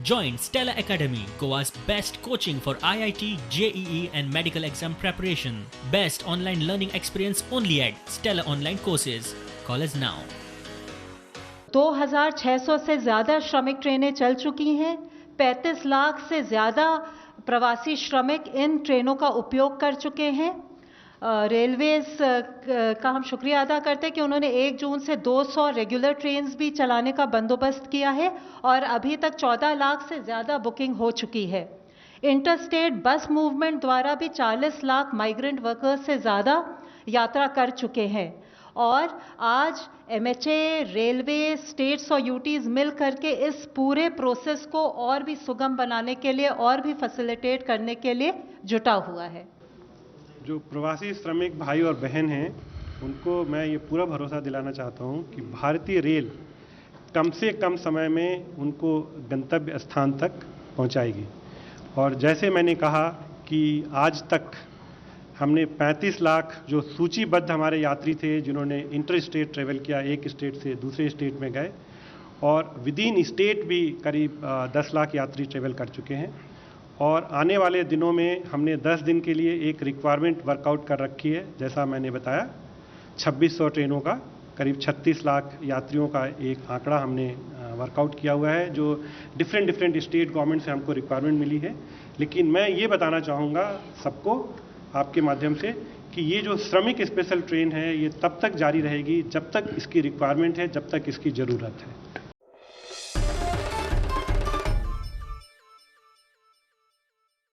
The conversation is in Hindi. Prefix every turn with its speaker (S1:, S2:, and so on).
S1: Join Stella Academy, Goa's best coaching for IIT, JEE and medical exam preparation. Best online learning experience only at Stella Online Courses. Call us now.
S2: 2600 से ज़्यादा श्रमिक ट्रेनें चल चुकी हैं। 35 लाख से ज़्यादा प्रवासी श्रमिक इन ट्रेनों का उपयोग कर चुके हैं। रेलवेज़ का हम शुक्रिया अदा करते हैं कि उन्होंने 1 जून से 200 रेगुलर ट्रेन्स भी चलाने का बंदोबस्त किया है और अभी तक 14 लाख से ज़्यादा बुकिंग हो चुकी है। इंटरस्टेट बस मूवमेंट द्वारा भी 40 लाख माइग्रेंट वर्कर्स से ज़्यादा यात्रा कर चुके हैं और आज MHA, रेलवे, स्टेट्स और यूटीज़ मिल करके इस पूरे प्रोसेस को और भी सुगम बनाने के लिए और भी फैसिलिटेट करने के लिए जुटा हुआ है।
S3: जो प्रवासी श्रमिक भाई और बहन हैं उनको मैं ये पूरा भरोसा दिलाना चाहता हूँ कि भारतीय रेल कम से कम समय में उनको गंतव्य स्थान तक पहुँचाएगी। और जैसे मैंने कहा कि आज तक हमने 35 लाख जो सूचीबद्ध हमारे यात्री थे जिन्होंने इंटर स्टेट ट्रेवल किया, एक स्टेट से दूसरे स्टेट में गए, और विद इन स्टेट भी करीब 10 लाख यात्री ट्रेवल कर चुके हैं। और आने वाले दिनों में हमने 10 दिन के लिए एक रिक्वायरमेंट वर्कआउट कर रखी है। जैसा मैंने बताया 2600 ट्रेनों का करीब 36 लाख यात्रियों का एक आंकड़ा हमने वर्कआउट किया हुआ है, जो डिफरेंट स्टेट गवर्नमेंट से हमको रिक्वायरमेंट मिली है। लेकिन मैं ये बताना चाहूँगा सबको आपके माध्यम से कि ये जो श्रमिक स्पेशल ट्रेन है ये तब तक जारी रहेगी जब तक इसकी रिक्वायरमेंट है, जब तक इसकी ज़रूरत है।